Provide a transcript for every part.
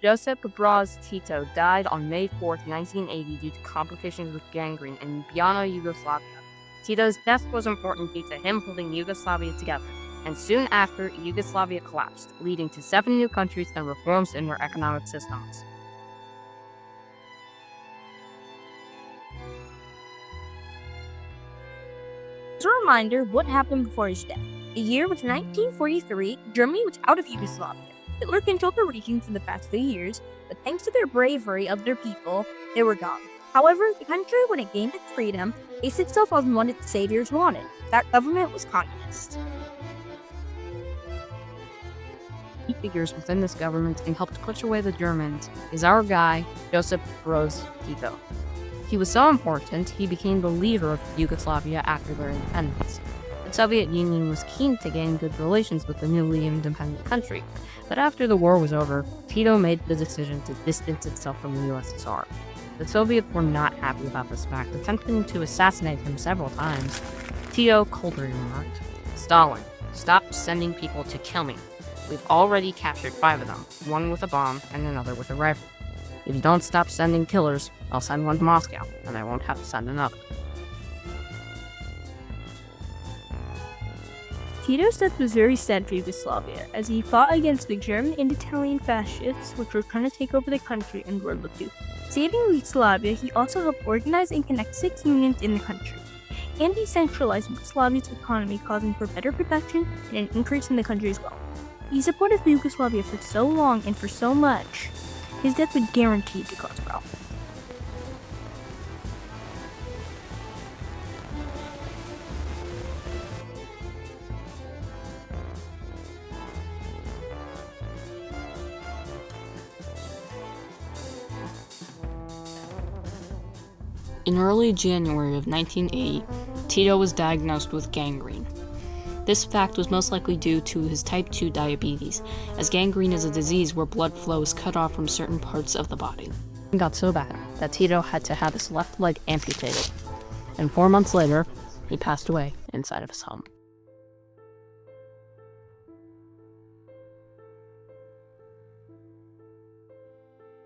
Josip Broz Tito died on May 4, 1980 due to complications with gangrene in Bjana, Yugoslavia. Tito's death was important due to him holding Yugoslavia together, and soon after, Yugoslavia collapsed, leading to 7 new countries and reforms in their economic systems. As a reminder, what happened before his death? The year was 1943, Germany was out of Yugoslavia. Hitler controlled the region for the past 3 years, but thanks to their bravery of their people, they were gone. However, the country, when it gained its freedom, based itself on what its saviors wanted. That government was communist. Key figures within this government and helped push away the Germans is our guy, Josip Broz Tito. He was so important, he became the leader of Yugoslavia after their independence. The Soviet Union was keen to gain good relations with the newly independent country, but after the war was over, Tito made the decision to distance itself from the USSR. The Soviets were not happy about this fact, attempting to assassinate him several times. Tito coldly remarked, "Stalin, stop sending people to kill me. We've already captured 5 of them, one with a bomb and another with a rifle. If you don't stop sending killers, I'll send one to Moscow, and I won't have to send another." Tito's death was very sad for Yugoslavia, as he fought against the German and Italian fascists, which were trying to take over the country in World War II. Saving Yugoslavia, he also helped organize and connect 6 unions in the country, and decentralized Yugoslavia's economy, causing for better production and an increase in the country's wealth. He supported Yugoslavia for so long and for so much, his death was guaranteed to cause problems. In early January of 1980, Tito was diagnosed with gangrene. This fact was most likely due to his type 2 diabetes, as gangrene is a disease where blood flow is cut off from certain parts of the body. It got so bad that Tito had to have his left leg amputated, and 4 months later, he passed away inside of his home.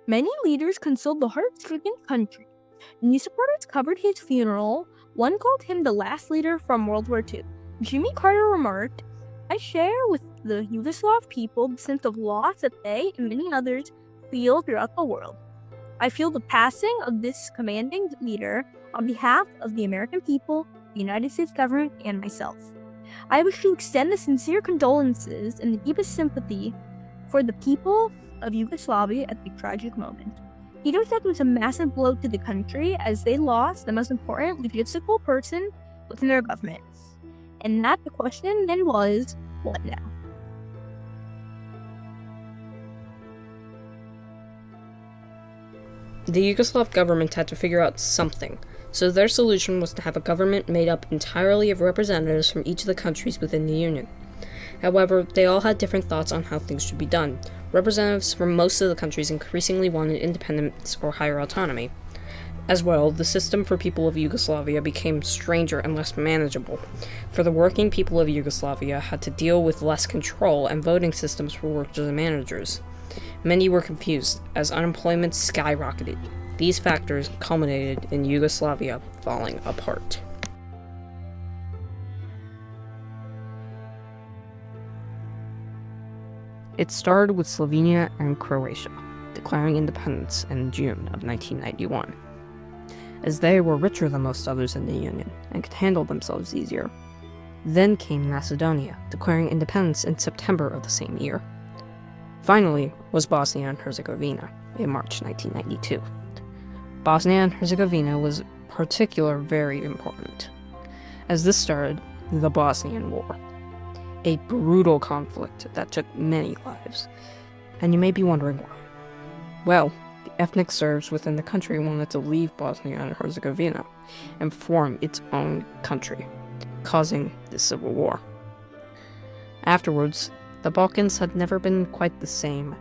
Many leaders consoled the heart-stricken country. News supporters covered his funeral. One called him the last leader from World War II. Jimmy Carter remarked, "I share with the Yugoslav people the sense of loss that they and many others feel throughout the world. I feel the passing of this commanding leader on behalf of the American people, the United States government, and myself. I wish to extend the sincere condolences and the deepest sympathy for the people of Yugoslavia at the tragic moment." Tito's death was a massive blow to the country, as they lost the most important logistical person within their government. And that the question then was, what now? The Yugoslav government had to figure out something, so their solution was to have a government made up entirely of representatives from each of the countries within the Union. However, they all had different thoughts on how things should be done. Representatives from most of the countries increasingly wanted independence or higher autonomy. As well, the system for people of Yugoslavia became stranger and less manageable, for the working people of Yugoslavia had to deal with less control and voting systems for workers and managers. Many were confused, as unemployment skyrocketed. These factors culminated in Yugoslavia falling apart. It started with Slovenia and Croatia, declaring independence in June of 1991. As they were richer than most others in the Union and could handle themselves easier. Then came Macedonia, declaring independence in September of the same year. Finally was Bosnia and Herzegovina in March 1992. Bosnia and Herzegovina was particularly very important, as this started the Bosnian War, a brutal conflict that took many lives. And you may be wondering why. Well, the ethnic Serbs within the country wanted to leave Bosnia and Herzegovina and form its own country, causing the civil war. Afterwards, the Balkans had never been quite the same.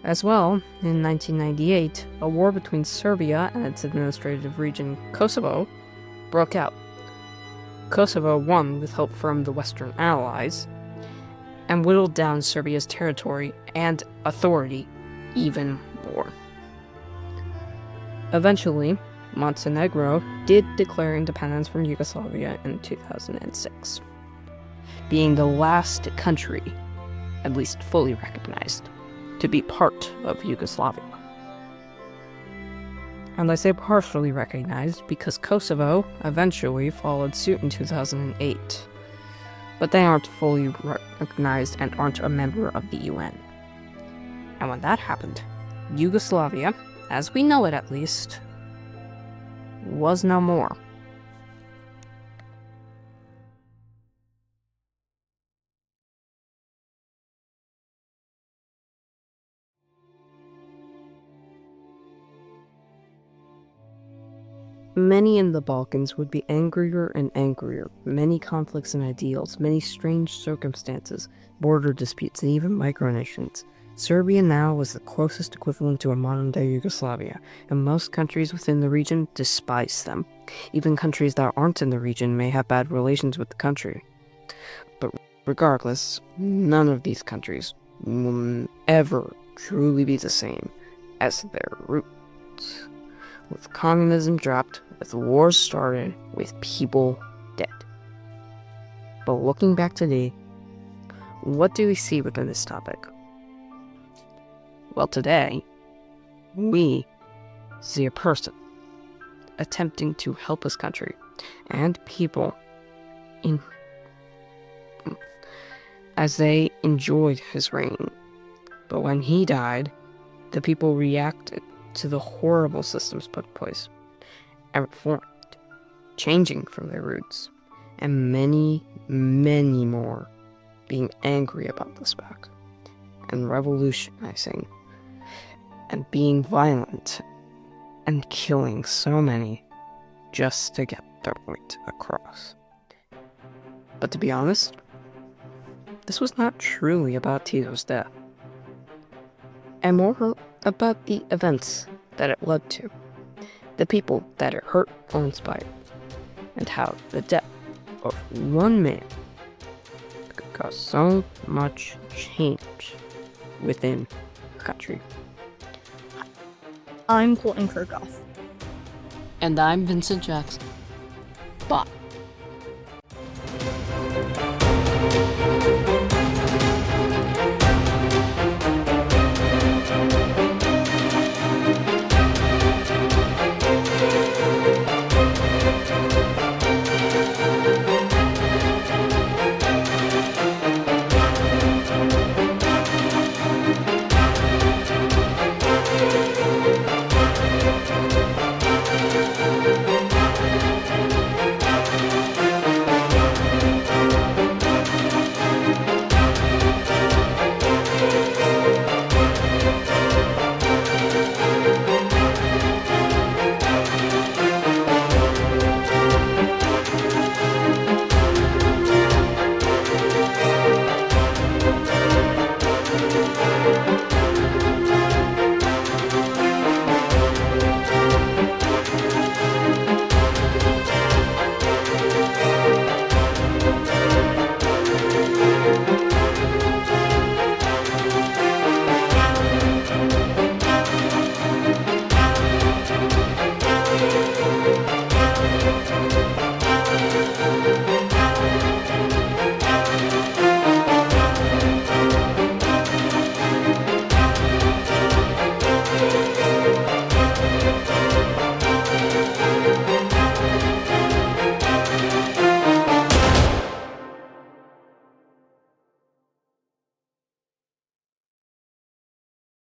As well, in 1998, a war between Serbia and its administrative region, Kosovo, broke out. Kosovo won with help from the Western Allies, and whittled down Serbia's territory and authority even more. Eventually, Montenegro did declare independence from Yugoslavia in 2006, being the last country, at least fully recognized, to be part of Yugoslavia. And I say partially recognized because Kosovo eventually followed suit in 2008, but they aren't fully recognized and aren't a member of the UN. And when that happened, Yugoslavia, as we know it at least, was no more. Many in the Balkans would be angrier and angrier. Many conflicts and ideals, many strange circumstances, border disputes, and even micronations. Serbia now was the closest equivalent to a modern-day Yugoslavia, and most countries within the region despise them. Even countries that aren't in the region may have bad relations with the country. But regardless, none of these countries will ever truly be the same as their roots. With communism dropped, with wars started, with people dead. But looking back today, what do we see within this topic? Well, today, we see a person attempting to help his country and people as they enjoyed his reign. But when he died, the people reacted to the horrible systems put in place and reformed, changing from their roots, and many, many more being angry about this fact, and revolutionizing, and being violent, and killing so many just to get their point across. But to be honest, this was not truly about Tito's death, and more about the events that it led to, the people that it hurt or inspired, and how the death of one man could cause so much change within a country. I'm Colton Kirkhoff. And I'm Vincent Jackson. Bye.